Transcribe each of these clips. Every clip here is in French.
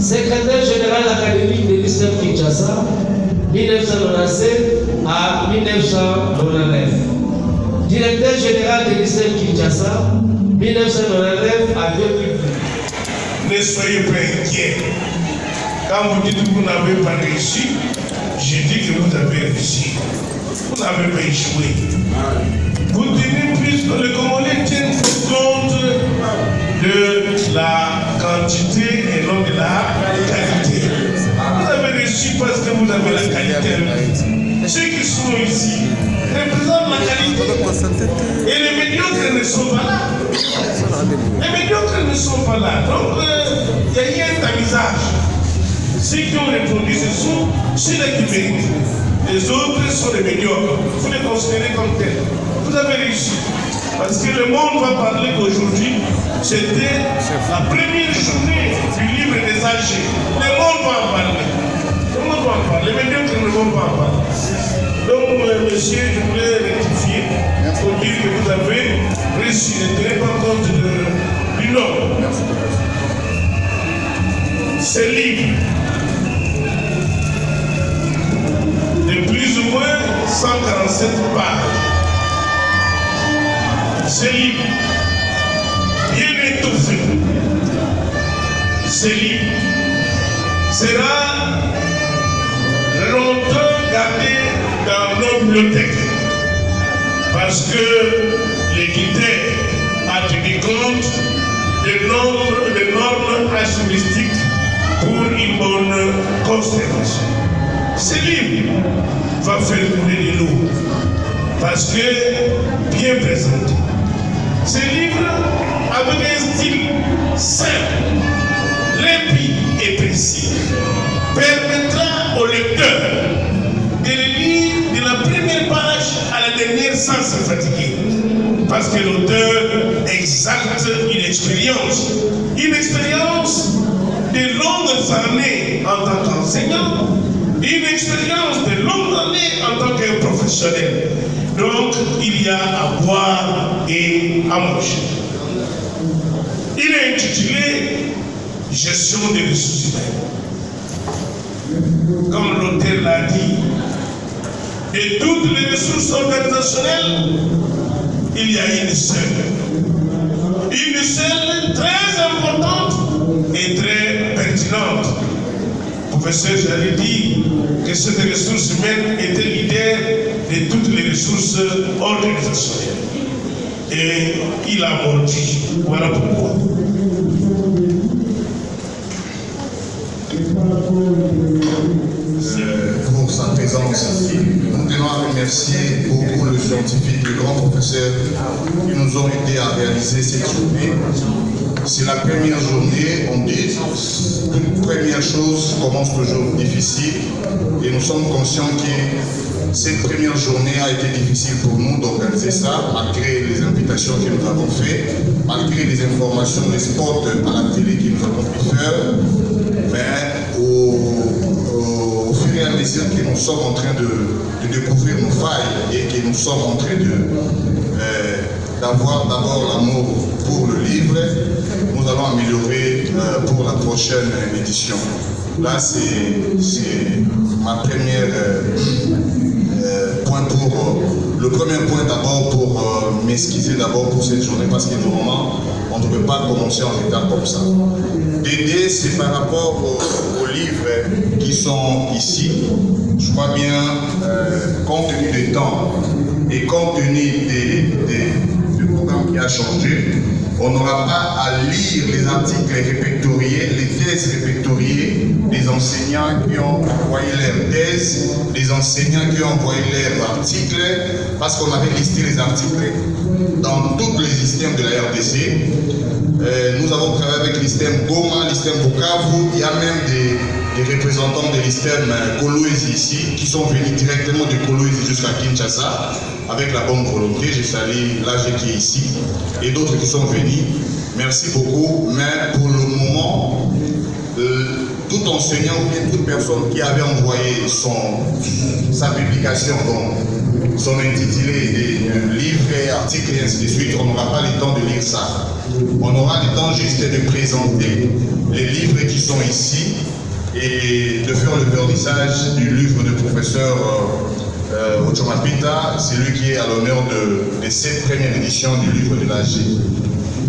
secrétaire général académique de l'ISTEM Kinshasa, 1997 à 1999. Directeur général de l'ISTEM Kinshasa, 1999 à 2002. Ne soyez pas inquiets. Quand vous dites que vous n'avez pas réussi, je dis que vous avez réussi. Vous n'avez pas échoué. Vous tenez plus que le Congolais tiennent compte de la quantité et non de la qualité. Vous avez réussi parce que vous avez la qualité. Ceux qui sont ici représentent la qualité. Et les médiocres ne sont pas là. Les médiocres ne sont pas là. Donc, il y a un tamisage. Ceux qui ont répondu, ce sont ceux-là qui méritent. Les autres sont les médiocres. Vous les considérez comme tels. Vous avez réussi. Parce que le monde va parler qu'aujourd'hui, c'était la première journée du livre des âgés. Le monde va en parler. Le monde va en parler. Les médiocres ne vont pas en parler. Donc, monsieur, je voulais rectifier pour dire que vous avez réussi. Ne tenez pas compte du nom. Ce livre, de plus ou moins 147 pages. Ce livre, bien étoffé, ce livre sera longtemps gardé dans nos bibliothèques parce que l'équité a tenu compte des normes archivistiques pour une bonne conservation. Ce livre va faire couler de l'eau parce que bien présenté. Ce livre, avec un style simple, limpide et précis, permettra au lecteur de le lire de la première page à la dernière sans se fatiguer. Parce que l'auteur exalte une expérience de longues années en tant qu'enseignant, une expérience de longues années en tant que professionnel. Donc, il y a à boire et à manger. Il est intitulé Gestion des ressources humaines. Comme l'auteur l'a dit, de toutes les ressources organisationnelles, il y a une seule. Une seule très importante et très pertinente. Le professeur j'avais dit que cette ressource humaine était leader de toutes les ressources organisationnelles. Et il a mordu. Voilà pourquoi. Pour sa présence ici, nous tenons à remercier beaucoup le scientifique, le grand professeur qui nous ont aidés à réaliser cette journée. C'est la première journée, on dit, toute première chose commence toujours difficile et nous sommes conscients que cette première journée a été difficile pour nous d'organiser ça, malgré les invitations que nous avons faites, malgré les informations, les spots à la télé que nous avons pu faire, mais au fur et à mesure que nous sommes en train de découvrir nos failles et que nous sommes en train d'avoir d'abord l'amour pour le livre, nous allons améliorer pour la prochaine édition. Là, c'est ma première point pour le premier point d'abord pour m'excuser d'abord pour cette journée parce que normalement on ne peut pas commencer en retard comme ça. D'aider, c'est par rapport aux livres qui sont ici. Je crois bien, compte tenu du temps et compte tenu du programme qui a changé, on n'aura pas à lire les articles répertoriés, les thèses répertoriées des enseignants qui ont envoyé leurs thèses, des enseignants qui ont envoyé leurs articles, parce qu'on avait listé les articles dans tous les systèmes de la RDC. Nous avons travaillé avec l'ISTEM Goma, l'ISTEM Bukavu, il y a même des représentants de l'ISTEM Kolwezi ici, qui sont venus directement de Kolwezi jusqu'à Kinshasa, avec la bonne volonté. Je salue l'AG qui est ici, et d'autres qui sont venus. Merci beaucoup, mais pour le moment, tout enseignant ou toute personne qui avait envoyé sa publication, donc son intitulé des livres, articles et ainsi de suite, on n'aura pas le temps de lire ça. On aura le temps juste de présenter les livres qui sont ici et de faire le vernissage du livre du professeur Ochomapita, c'est lui qui est à l'honneur de cette première édition du livre de l'AG.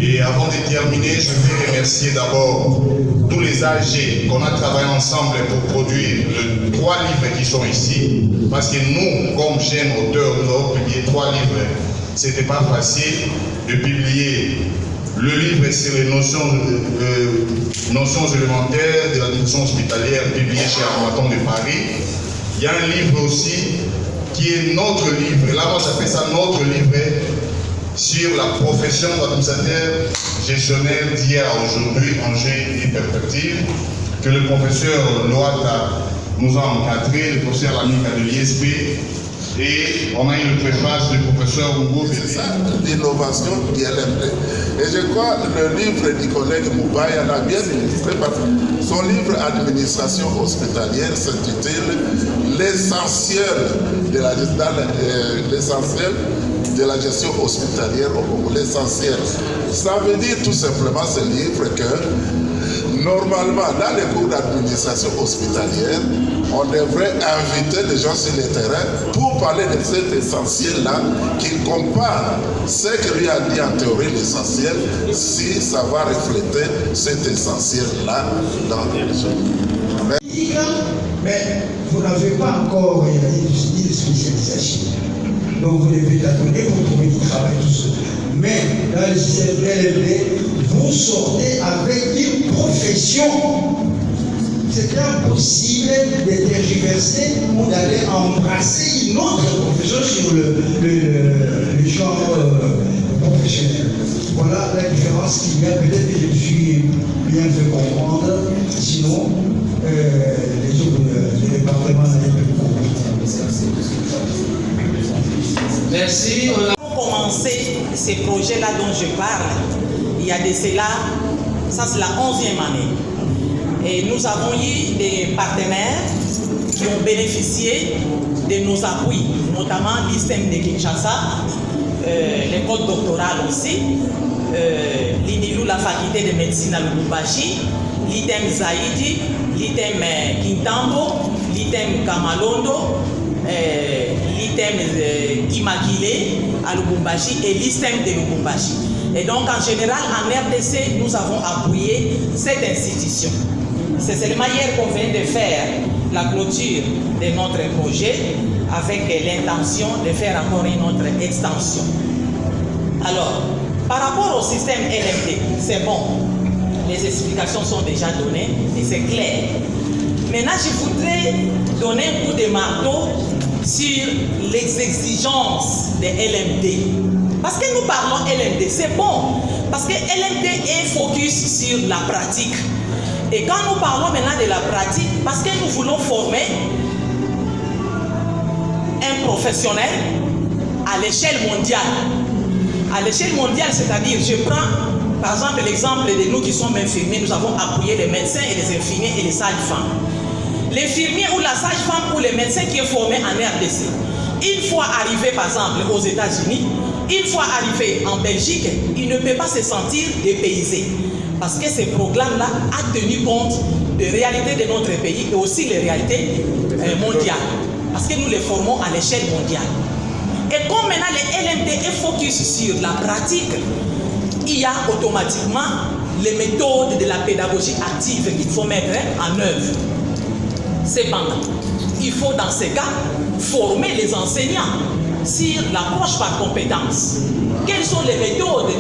Et avant de terminer, je vais remercier d'abord tous les AG qu'on a travaillé ensemble pour produire les 3 livres qui sont ici. Parce que nous, comme jeunes auteurs, nous avons publié 3 livres. Ce n'était pas facile de publier le livre sur les notions élémentaires de la direction hospitalière publié chez Armaton de Paris. Il y a un livre aussi qui est notre livre. Là, moi, j'appelle ça notre livre sur la profession d'administrateur gestionnaire d'hier à aujourd'hui, enjeux et perspectives, que le professeur Loata nous a encadré, le professeur Lamika de l'ISP, et on a eu le préface du professeur Hugo. C'est ça, l'innovation du LMD. Et je crois que le livre du collègue Moubaye en a bien illustré parce que son livre Administration hospitalière s'intitule L'essentiel de la gestion hospitalière au Congo. L'essentiel. Ça veut dire tout simplement ce livre que normalement dans les cours d'administration hospitalière, on devrait inviter les gens sur le terrain pour parler de cet essentiel-là, qu'il compare ce que lui a dit en théorie l'essentiel, si ça va refléter cet essentiel-là dans les gens. Mais vous n'avez pas encore une spécialisation. Donc vous devez t'attendre pour trouver du travail tout seul. Mais dans le système LMD, vous sortez avec une profession. C'est impossible de tergiverser ou d'aller embrasser une autre profession sur le genre professionnel. Voilà la différence qu'il y a. Peut-être que je me suis bien fait comprendre. Sinon, les autres départements n'avaient pas compris. Merci. Nous avons commencé ces projets-là dont je parle. Il y a de cela, ça c'est la 11e année. Et nous avons eu des partenaires qui ont bénéficié de nos appuis, notamment l'ISTEM de Kinshasa, l'école doctorale aussi, l'INILU, la faculté de médecine à Lubumbashi, l'ITEM Zaïdi, l'ITEM Kintambo, l'ITEM Kamalondo, l'ITEM Immaculé à Lubumbashi et l'ISTEM de Lubumbashi. Et donc en général, en RDC, nous avons appuyé cette institution. C'est seulement hier qu'on vient de faire la clôture de notre projet avec l'intention de faire encore une autre extension. Alors, par rapport au système LMD, c'est bon, les explications sont déjà données et c'est clair. Maintenant, je voudrais donner un coup de marteau sur les exigences de LMD. Parce que nous parlons LMD, c'est bon, parce que LMD est focus sur la pratique. Et quand nous parlons maintenant de la pratique, parce que nous voulons former un professionnel à l'échelle mondiale. À l'échelle mondiale, c'est-à-dire, je prends par exemple l'exemple de nous qui sommes infirmiers, nous avons appuyé les médecins et les infirmiers et les sages-femmes. L'infirmier ou la sage-femme ou le médecin qui est formé en RDC, une fois arrivé par exemple aux États-Unis, une fois arrivé en Belgique, il ne peut pas se sentir dépaysé. Parce que ce programme-là a tenu compte des réalités de notre pays et aussi les réalités mondiales. Parce que nous les formons à l'échelle mondiale. Et comme maintenant le LMD est focus sur la pratique, il y a automatiquement les méthodes de la pédagogie active qu'il faut mettre en œuvre. Cependant, il faut dans ces cas former les enseignants sur l'approche par compétence. Quelles sont les méthodes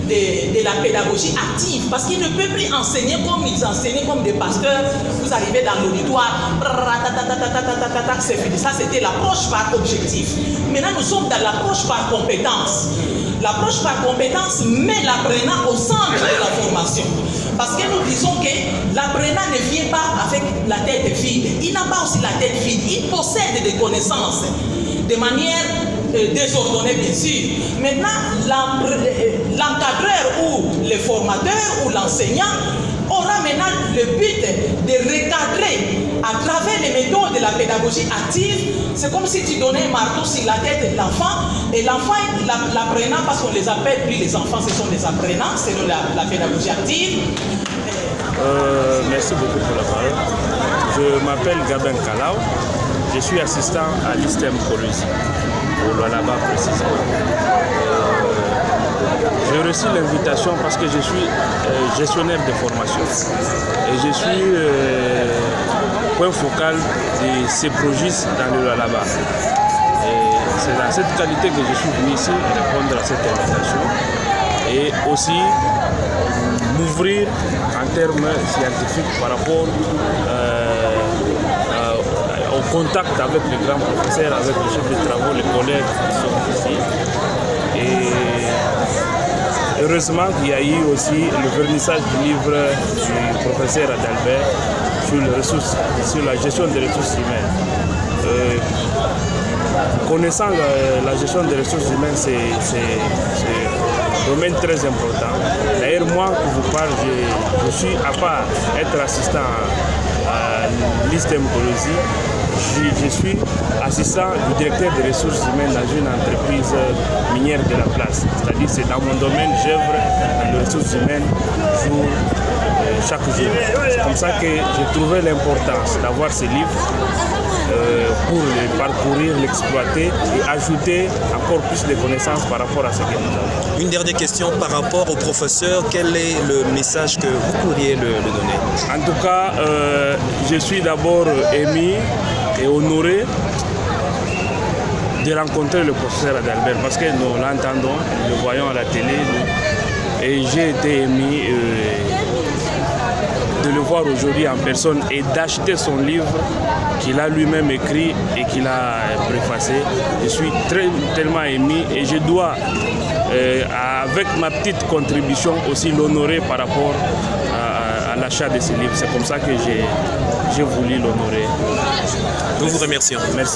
de la pédagogie active? Parce qu'ils ne peuvent plus enseigner comme ils enseignaient comme des pasteurs. Vous arrivez dans l'auditoire, c'est fini. Ça, c'était l'approche par objectif. Maintenant, nous sommes dans l'approche par compétence. L'approche par compétence met l'apprenant au centre de la formation. Parce que nous disons que l'apprenant ne vient pas avec la tête vide. Il n'a pas aussi la tête vide. Il possède des connaissances de manière désordonnée, bien sûr. Maintenant, l'encadreur ou le formateur ou l'enseignant aura maintenant le but de recadrer à travers les méthodes de la pédagogie active. C'est comme si tu donnais un marteau sur la tête de l'enfant et l'enfant, l'apprenant, parce qu'on les appelle plus les enfants, ce sont des apprenants, c'est la pédagogie active. Merci beaucoup pour la parole. Je m'appelle Gabin Kalau. Je suis assistant à l'ISTEM Colosie, au Lualaba précisément. J'ai reçu l'invitation parce que je suis gestionnaire de formation et je suis point focal de ces projets dans le Lualaba. C'est dans cette qualité que je suis venu ici répondre à cette invitation et aussi m'ouvrir en termes scientifiques par rapport au contact avec les grands professeurs, avec les chefs de travaux, les collègues qui sont ici. Et heureusement qu'il y a eu aussi le vernissage du livre du professeur Adalbert sur la gestion des ressources humaines. Connaissant la gestion des ressources humaines, c'est un domaine très important. D'ailleurs, moi, que je vous parle, je suis, à part être assistant à l'ISTEM Colosie, je suis assistant du directeur des ressources humaines dans une entreprise minière de la place. C'est-à-dire c'est dans mon domaine, j'œuvre dans les ressources humaines chaque jour. C'est comme ça que j'ai trouvé l'importance d'avoir ce livre pour le parcourir, l'exploiter et ajouter encore plus de connaissances par rapport à ce que nous avons. Une dernière question par rapport au professeur, quel est le message que vous pourriez le donner? En tout cas, je suis d'abord ému et honoré de rencontrer le professeur Adalbert parce que nous l'entendons, nous le voyons à la télé et j'ai été ému de le voir aujourd'hui en personne et d'acheter son livre qu'il a lui-même écrit et qu'il a préfacé. Je suis tellement ému et je dois, avec ma petite contribution, aussi l'honorer par rapport à l'achat de ce livre. C'est comme ça que j'ai voulu l'honorer. Nous vous remercions. Merci.